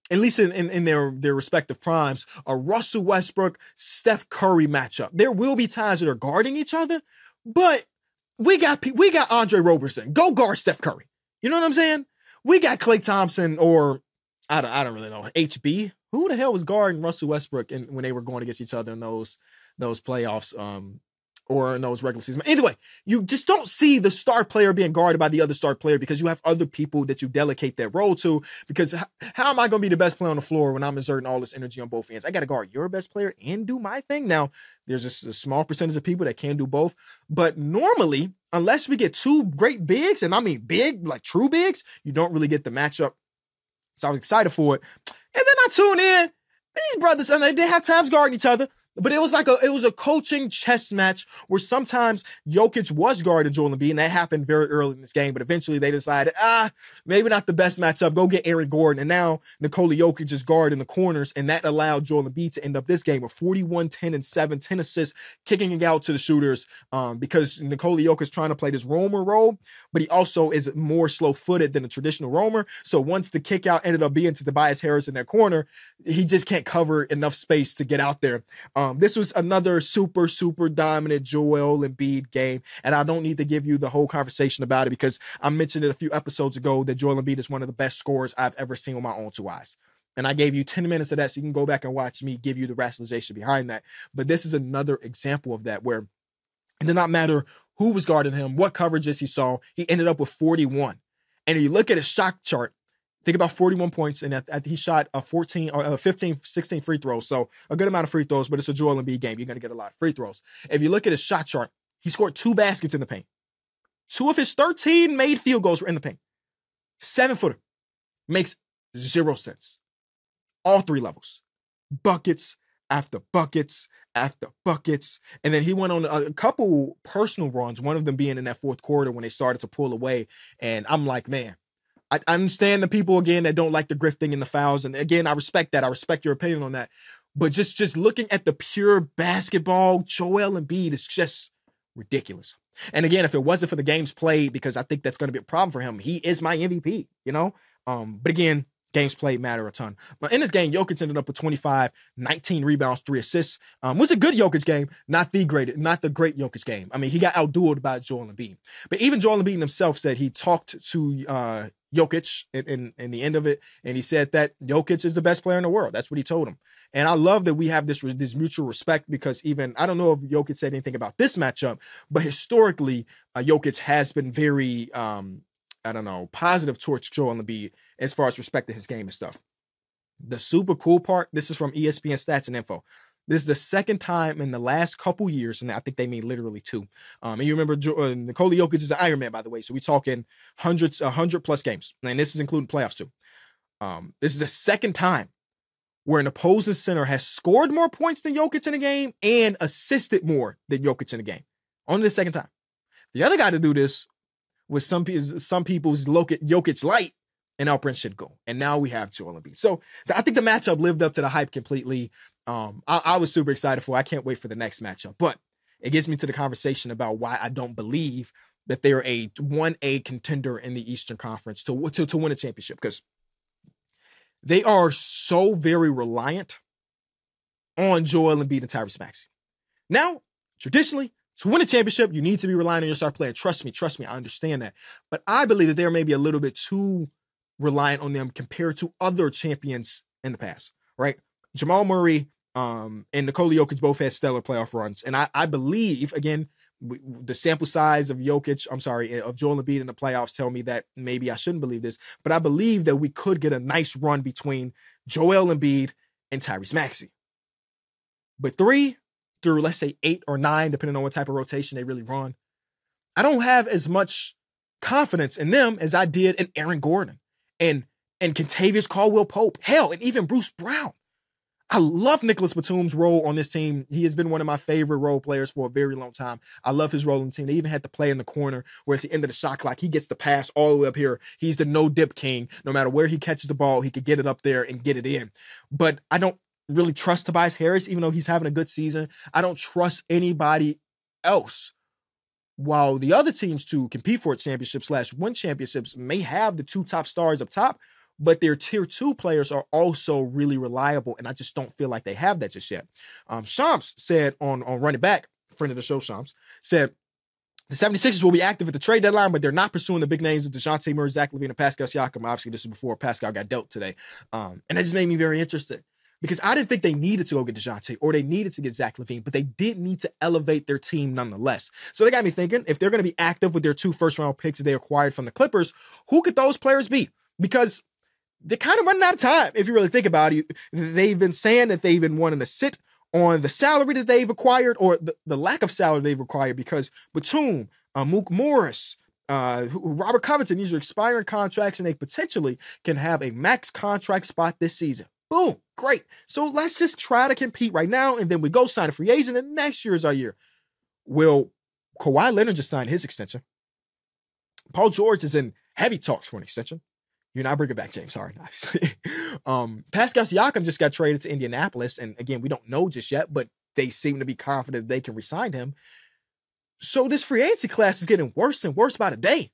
at least in their respective primes, a Russell Westbrook, Steph Curry matchup, there will be times that they're guarding each other, but we got Andre Roberson. Go guard Steph Curry. You know what I'm saying? We got Klay Thompson, or I don't really know, HB. Who the hell was guarding Russell Westbrook when they were going against each other in those playoffs? Or in those regular seasons. Anyway, you just don't see the star player being guarded by the other star player because you have other people that you delegate that role to. Because how am I going to be the best player on the floor when I'm exerting all this energy on both ends? I got to guard your best player and do my thing. Now, there's just a small percentage of people that can do both. But normally, unless we get two great bigs, and I mean big, like true bigs, you don't really get the matchup. So I was excited for it. And then I tune in. These brothers, and they did have times guarding each other. But it was a coaching chess match where sometimes Jokic was guarding Joel Embiid, and that happened very early in this game. But eventually they decided, maybe not the best matchup. Go get Aaron Gordon. And now Nikola Jokic is guarding the corners, and that allowed Joel Embiid to end up this game with 41, 10, and 7, 10 assists, kicking it out to the shooters because Nikola Jokic is trying to play this roamer role, but he also is more slow-footed than a traditional roamer. So once the kick out ended up being to Tobias Harris in that corner, he just can't cover enough space to get out there. This was another super, super dominant Joel Embiid game, and I don't need to give you the whole conversation about it because I mentioned it a few episodes ago that Joel Embiid is one of the best scorers I've ever seen with my own two eyes. And I gave you 10 minutes of that, so you can go back and watch me give you the rationalization behind that. But this is another example of that where it did not matter who was guarding him, what coverages he saw, he ended up with 41. And if you look at his shot chart, think about 41 points, and he shot 15, 16 free throws. So a good amount of free throws, but it's a Joel Embiid game. You're going to get a lot of free throws. If you look at his shot chart, he scored 2 baskets in the paint. 2 of his 13 made field goals were in the paint. 7-footer. Makes 0 sense. All 3 levels. Buckets after buckets after buckets. And then he went on a couple personal runs, one of them being in that fourth quarter when they started to pull away. And I'm like, man, I understand the people, again, that don't like the grifting and the fouls. And again, I respect that. I respect your opinion on that. But just looking at the pure basketball, Joel Embiid is just ridiculous. And again, if it wasn't for the games played, because I think that's going to be a problem for him, he is my MVP, you know? But again, games played matter a ton. But in this game, Jokic ended up with 25, 19 rebounds, 3 assists. It was a good Jokic game, not the great Jokic game. I mean, he got outdueled by Joel Embiid. But even Joel Embiid himself said he talked to Jokic in the end of it, and he said that Jokic is the best player in the world. That's what he told him. And I love that we have this mutual respect, because even, I don't know if Jokic said anything about this matchup, but historically, Jokic has been very, positive towards Joel Embiid as far as respecting his game and stuff. The super cool part, this is from ESPN Stats and Info. This is the second time in the last couple years, and I think they mean literally 2. And you remember Nikola Jokic is an Iron Man, by the way, so we're talking 100 plus games, and this is including playoffs too. This is the second time where an opposing center has scored more points than Jokic in a game and assisted more than Jokic in a game. Only the second time. The other guy to do this was some people's Jokic light, and Alperen Sengun. And now we have Joel Embiid. So I think the matchup lived up to the hype completely. I was super excited for it. I can't wait for the next matchup. But it gets me to the conversation about why I don't believe that they're a 1A contender in the Eastern Conference to win a championship, because they are so very reliant on Joel Embiid and Tyrese Maxey. Now, traditionally, to win a championship, you need to be relying on your star player. Trust me, I understand that. But I believe that they're maybe a little bit too reliant on them compared to other champions in the past, right? Jamal Murray and Nikola Jokic both had stellar playoff runs. And I believe, again, the sample size of Joel Embiid in the playoffs tell me that maybe I shouldn't believe this, but I believe that we could get a nice run between Joel Embiid and Tyrese Maxey. But 3 through, let's say, 8 or 9, depending on what type of rotation they really run, I don't have as much confidence in them as I did in Aaron Gordon and Kentavious Caldwell-Pope, hell, and even Bruce Brown. I love Nicholas Batum's role on this team. He has been one of my favorite role players for a very long time. I love his role in the team. They even had to play in the corner where it's the end of the shot clock. He gets the pass all the way up here. He's the no-dip king. No matter where he catches the ball, he could get it up there and get it in. But I don't really trust Tobias Harris, even though he's having a good season. I don't trust anybody else. While the other teams to compete for a championship / win championships may have the 2 top stars up top, but their tier 2 players are also really reliable, and I just don't feel like they have that just yet. Shams said on Run It Back, friend of the show, Shams, said the 76ers will be active at the trade deadline, but they're not pursuing the big names of DeJounte Murray, Zach LaVine, and Pascal Siakam. Obviously, this is before Pascal got dealt today. And that just made me very interested, because I didn't think they needed to go get DeJounte or they needed to get Zach LaVine, but they did need to elevate their team nonetheless. So they got me thinking, if they're going to be active with their 2 first-round picks that they acquired from the Clippers, who could those players be? Because they're kind of running out of time, if you really think about it. They've been saying that they've been wanting to sit on the salary that they've acquired, or the lack of salary they've acquired, because Batum, Mook Morris, Robert Covington, these are expiring contracts, and they potentially can have a max contract spot this season. Boom, great. So let's just try to compete right now, and then we go sign a free agent, and next year is our year. Well, Kawhi Leonard just signed his extension. Paul George is in heavy talks for an extension. You're not bringing back James Harden, obviously. Pascal Siakam just got traded to Indianapolis, and again, we don't know just yet, but they seem to be confident they can re-sign him. So this free agency class is getting worse and worse by the day.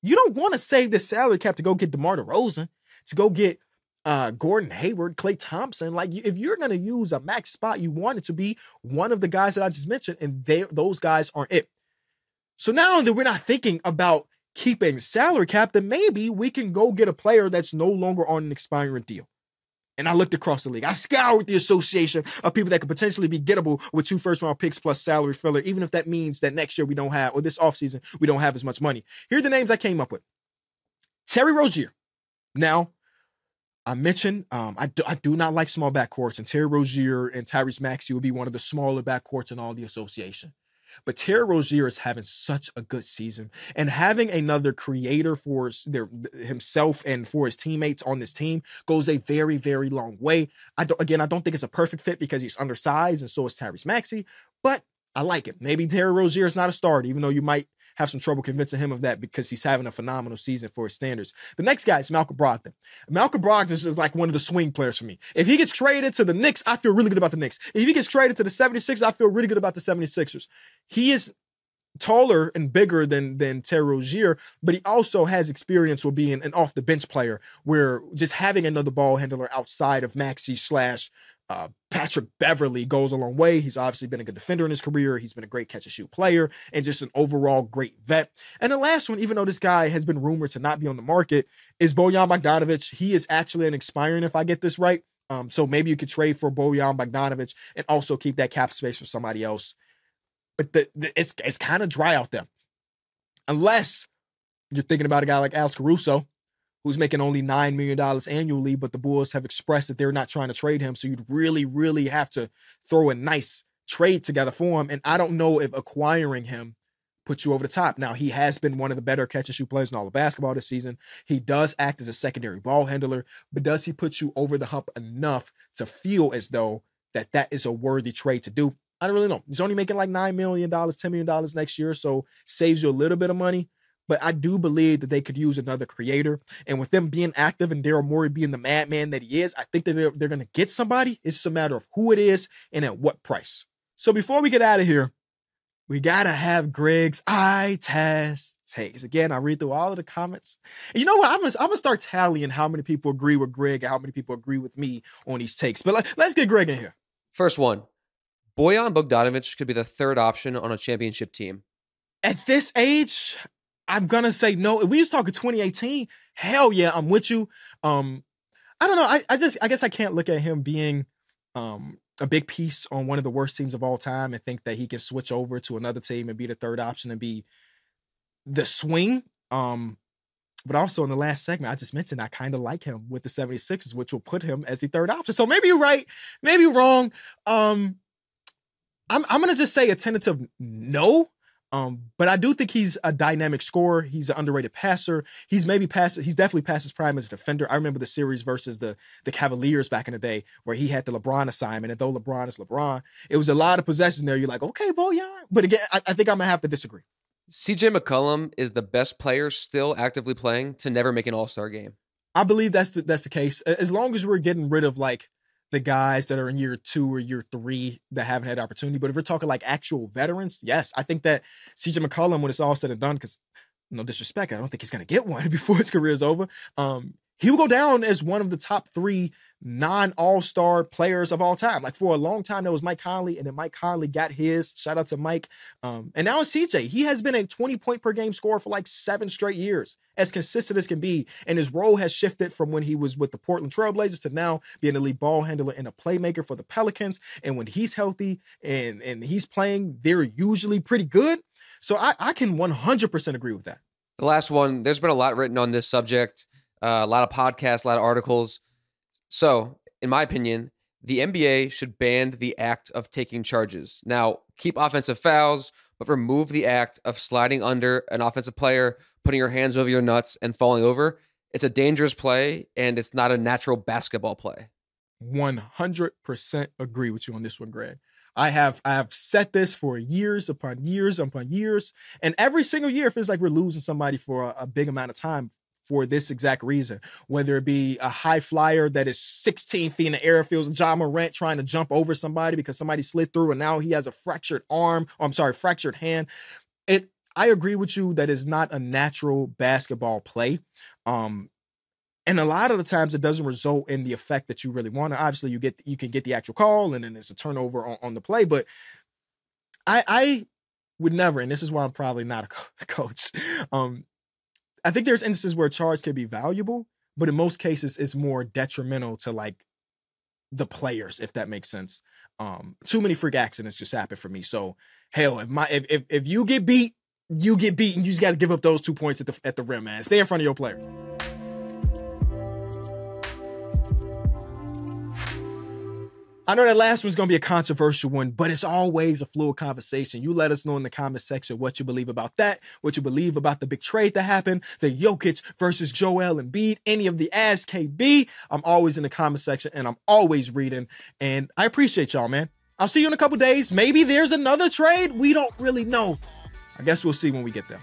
You don't want to save this salary cap to go get DeMar DeRozan, to go get Gordon Hayward, Klay Thompson. Like, if you're going to use a max spot, you want it to be one of the guys that I just mentioned, and those guys aren't it. So now that we're not thinking about keeping salary cap, then maybe we can go get a player that's no longer on an expiring deal. And I looked across the league. I scoured the association of people that could potentially be gettable with 2 first-round picks plus salary filler, even if that means that next year we don't have, or this offseason, we don't have as much money. Here are the names I came up with. Terry Rozier. Now, I mentioned I do not like small backcourts, and Terry Rozier and Tyrese Maxey would be one of the smaller backcourts in all the association. But Terry Rozier is having such a good season, and having another creator for himself and for his teammates on this team goes a very, very long way. I don't think it's a perfect fit because he's undersized, and so is Tyrese Maxey, but I like it. Maybe Terry Rozier is not a starter, even though you might have some trouble convincing him of that because he's having a phenomenal season for his standards. The next guy is Malcolm Brogdon. Malcolm Brogdon is like one of the swing players for me. If he gets traded to the Knicks, I feel really good about the Knicks. If he gets traded to the 76ers, I feel really good about the 76ers. He is taller and bigger than Terry Rozier, but he also has experience with being an off the bench player, where just having another ball handler outside of Maxey slash Patrick Beverly goes a long way. He's obviously been a good defender in his career. He's been a great catch and shoot player and just an overall great vet. And the last one, even though this guy has been rumored to not be on the market, is Bojan Bogdanovic. He is actually an expiring, if I get this right. So maybe you could trade for Bojan Bogdanovic and also keep that cap space for somebody else. But it's kind of dry out there. Unless you're thinking about a guy like Alex Caruso, who's making only $9 million annually, but the Bulls have expressed that they're not trying to trade him. So you'd really, really have to throw a nice trade together for him. And I don't know if acquiring him puts you over the top. Now, he has been one of the better catch and shoot players in all of basketball this season. He does act as a secondary ball handler, but does he put you over the hump enough to feel as though that is a worthy trade to do? I don't really know. He's only making like $9 million, $10 million next year, so saves you a little bit of money. But I do believe that they could use another creator. And with them being active and Daryl Morey being the madman that he is, I think that they're going to get somebody. It's just a matter of who it is and at what price. So before we get out of here, we got to have Greg's eye test takes. Again, I read through all of the comments. And you know what? I'm going to start tallying how many people agree with Greg and how many people agree with me on these takes. But let's get Greg in here. First one. Bojan Bogdanovic could be the third option on a championship team. At this age, I'm going to say no. If we was talking 2018, hell yeah, I'm with you. I don't know. I guess I can't look at him being a big piece on one of the worst teams of all time and think that he can switch over to another team and be the third option and be the swing. But also in the last segment, I just mentioned I kind of like him with the 76ers, which will put him as the third option. So maybe you're right, maybe you're wrong. I'm going to just say a tentative no. But I do think he's a dynamic scorer. He's an underrated passer. He's definitely past his prime as a defender. I remember the series versus the Cavaliers back in the day where he had the LeBron assignment. And though LeBron is LeBron, it was a lot of possession there. You're like, okay, Bojan. But again, I think I'm going to have to disagree. CJ McCollum is the best player still actively playing to never make an All-Star game. I believe that's the case. As long as we're getting rid of like the guys that are in year 2 or year 3 that haven't had opportunity. But if we're talking like actual veterans, yes, I think that CJ McCollum, when it's all said and done, because no disrespect, I don't think he's going to get one before his career is over. He will go down as one of the top 3 non-all-star players of all time. Like for a long time, there was Mike Conley, and then Mike Conley got his. Shout out to Mike. And now it's CJ. He has been a 20-point-per-game scorer for like 7 straight years, as consistent as can be. And his role has shifted from when he was with the Portland Trailblazers to now being a lead ball handler and a playmaker for the Pelicans. And when he's healthy and he's playing, they're usually pretty good. So I can 100% agree with that. The last one, there's been a lot written on this subject, a lot of podcasts, a lot of articles. So, in my opinion, the NBA should ban the act of taking charges. Now, keep offensive fouls, but remove the act of sliding under an offensive player, putting your hands over your nuts, and falling over. It's a dangerous play, and it's not a natural basketball play. 100% agree with you on this one, Greg. I have said this for years upon years upon years, and every single year it feels like we're losing somebody for a big amount of time for this exact reason, whether it be a high flyer that is 16 feet in the air, feels Ja Morant trying to jump over somebody because somebody slid through and now he has a fractured fractured hand. I agree with you that is not a natural basketball play. And a lot of the times it doesn't result in the effect that you really want. Obviously, you can get the actual call and then it's a turnover on the play, but I would never, and this is why I'm probably not a coach. I think there's instances where a charge can be valuable, but in most cases, it's more detrimental to like the players, if that makes sense. Too many freak accidents just happen for me. So hell, if you get beat, you get beat, and you just got to give up those 2 points at the rim, man. Stay in front of your player. I know that last one's going to be a controversial one, but it's always a fluid conversation. You let us know in the comment section what you believe about that, what you believe about the big trade that happened, the Jokic versus Joel Embiid, any of the Ask KB. I'm always in the comment section, and I'm always reading, and I appreciate y'all, man. I'll see you in a couple days. Maybe there's another trade. We don't really know. I guess we'll see when we get there.